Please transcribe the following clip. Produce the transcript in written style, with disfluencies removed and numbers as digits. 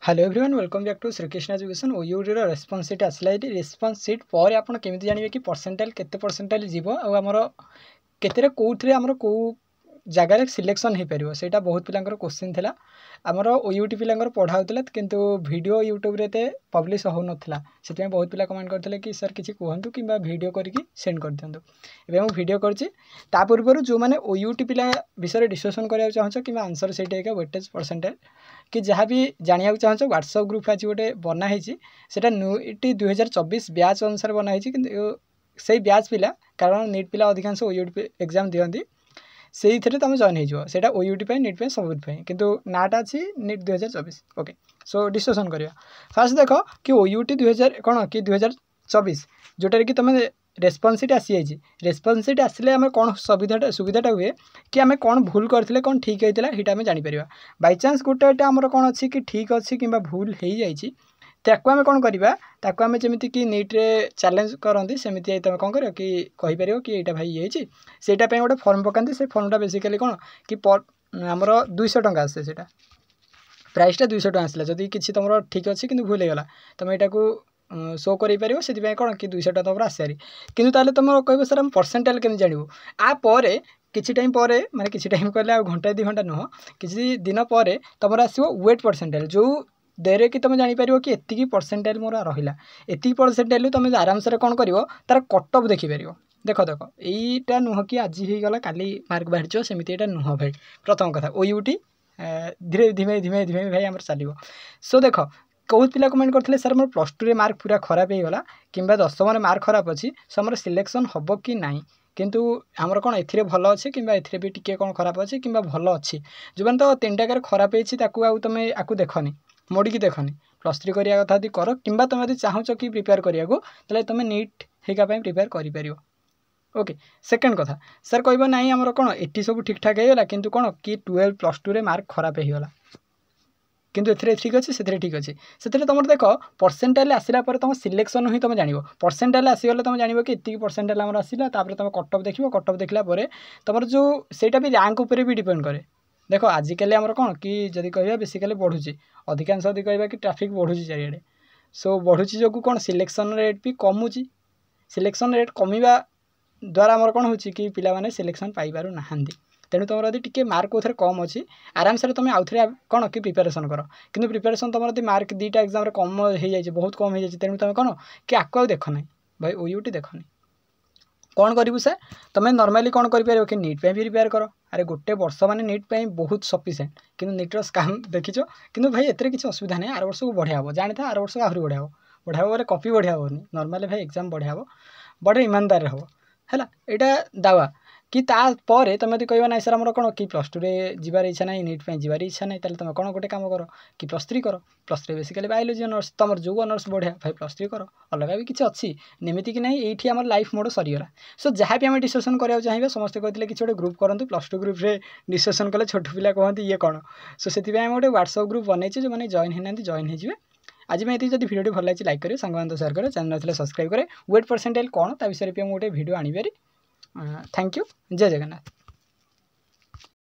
Hello everyone welcome back to Shrikrishna education ओयूटी response sheet आसला response sheet पर आप केमी जानवे कि परसेंटाइल केते परसेंटाइल जीव आमर केते कौन आमर कौ जगार सिलेक्शन हो पार से बहुत पिलांकर क्वेश्चन थिला आमर ओयूटी पिलांकर पढ़ा होता किंतु वीडियो यूट्यूब रे पब्लिश हो नाला से बहुत पिला कमेंट करते कि सर किसी कहतु कि वीडियो करके सेंड कर दिंतु एवं मुझे वीडियो करता पूर्व जो मैंने ओयूटी पिला विषय डिस्कसन कराया चाहो कि आंसर से वेटेज परसेंटाइल कि जहाँ भी जाना चाहो व्हाट्सएप ग्रुप आज गोटे बनाई से नीट 2024 ब्याच अनुसार बनाई कि से ब्याच पिला कारण नीट पिला अधिकांश ओयूटी एग्जाम दिखती से तुम जॉइन होटा ओयूटी नीट सब किंतु नाटा अच्छी नीट 2024 ओके सो डिस्कसन करवा फास्ट देख कि ओयूटी 2000 कौन कि 2024 जोटार कि तुम रेस्पॉन्सिट आसी जाइए रेस्पॉन्सिट आसिले आम कौन सुविधाटा हुए कि आम कौन भूल करते कौन ठीक होता है आम जापर बाई चान्स गोटे आमर कौन अच्छी कि ठीक अच्छी कि भूल हो जाए ताकू आम कौन करवा ताकू आम जमीती कि नीट्रे चैलेंज करती सेमती तुम कौन कर कि कहीपर कि यहाँ भाई ये सेटा गोटे फर्म पकाती से फर्मटा बेसिकली कौन कि आमर 200 टंका आसे से प्राइसटा 200 टंका आसला जदि किसी तुम ठीक अच्छे कि भूल होगा तुम यहाँ शो कर से कौन कि 200 टका तुम आसारी कि तुम कह सर आम परसेंटाइल केमी जानू आपर किसी टाइम पर माने किसी टाइम कहले घंटा 2 घंटा नुह किसी दिन पर तुम आसो वेट परसेंटाइल जो देरे कि तुम जापर कि एति परसेंटाइल मोर रहा एति परसेंटाइल तुम आराम से कौन कर तार कटअप देखिपर देख देख यहीटा नुह कि आज होगा काली मार्क बाहर सेमती यहाँ नुह भाई प्रथम कथा ओयूटी धीरे धीमे धीमे धीमे भाई आम चलो सो देख बहुत पिला कमेंट करते सर मोर +2 मार्क पूरा खराब होगा कि 10th मार्क खराब अच्छी सो आम सिलेक्शन हम कि ना किंतु आमर कौन ए भल अच्छे कि ए भी टी कौन खराब अच्छे कि भल अच्छी जो मैंने तो 3 टाक खराब हो तुम आपको देखनी मोड़ी देखनी +3 करवा कथा यदि कर कि तुम यदि चाहो कि प्रिपेयर करने तुम नीट होगापी प्रिपेयर कर ओके सेकेंड कथा सर कह ना आमर कौन ये सब ठीक ठाक होगा किंतु कौन कि 12 +2 मार्क खराब होगा किंतु ए ठीक अच्छे से ठीक अच्छे से तुम देख परसेंटाइल आसला तुम सिलेक्शन ही तुम जान परसेंटाइल आसीगले तुम जान कि ये परसेंटाइल आम आसला तुम कटअप देख कटअप देखला तुम जो सेटा भी रैंक उपर भी डिपेंड करे देख आजिकल आमर कौन कि जदि कह बेसिकली बढ़ुची अधिकांश यदि कह कि ट्राफिक बढ़ुची चारिड़े सो बढ़ुची जो कौन सिलेक्शन रेट भी कमुची सिलेक्शन रेट कमिवा द्वारा आमर कौन हो कि पिला माने सिलेक्शन पाई पारु नाहांती तेणु तुम यदि टी मार्क उधर कम अच्छी आराम से तुम आउ थे कौन कि प्रिपेरेसन कर कि प्रिपेरेसन तुम यदि मार्क 2टा एग्जाम कम हो जाए बहुत कम हो जाए तेणु तुम कौन कि आपको देख ना भाई ओयूटी देखनी कौन करूँ सर तुम नॉर्मली कौन कर कि नीट पे भी प्रिपेयर कर अरे गोटे वर्ष माने नीट पे बहुत सफिसीयंट कि नीट्र स्काम देखीच कि भाई एत किसी असुविधा नहीं आर वर्ष को बढ़िया हम जानी था आर वर्ष को आहरी बढ़िया हम बढ़िया बोले कॉपी बढ़िया हेनी नॉर्मली भाई एग्जाम बढ़िया हम बड़े ईमानदार हम है यहाँ दावा कि तापर तुम यदि कह ना सर आम कौन कि +2 जीवार इच्छा ना नीट पे जीवार इच्छा ना तुम कौन गोटे काम कर कि +3 कर +3 बेसिकली बायोलॉजी ऑनर्स तुम जो ऑनर्स बढ़िया भाई +3 कर अलग भी किसी अच्छी निमित्त कि नहीं ये आम लाइफ मोड सरीगला सो जहाँ भी आम डिस्कसन कराया चाहिए समस्त कहते किसी गोटे ग्रुप करूँ +2 ग्रुप रे डिस्कसन कले छोट पिला कहते ये कौन सो से गोटे व्हाट्सएप ग्रुप बनई जो मैंने जॉइन होना जॉइन हो आज मैं ये वीडियो भल लगी लाइक करें सांग शेयर करें चैनल सब्सक्राइब करें वेट परसेंटाइल कौन ता विषय भी गोटे वीडियो आनी थैंक यू जय जगन्नाथ।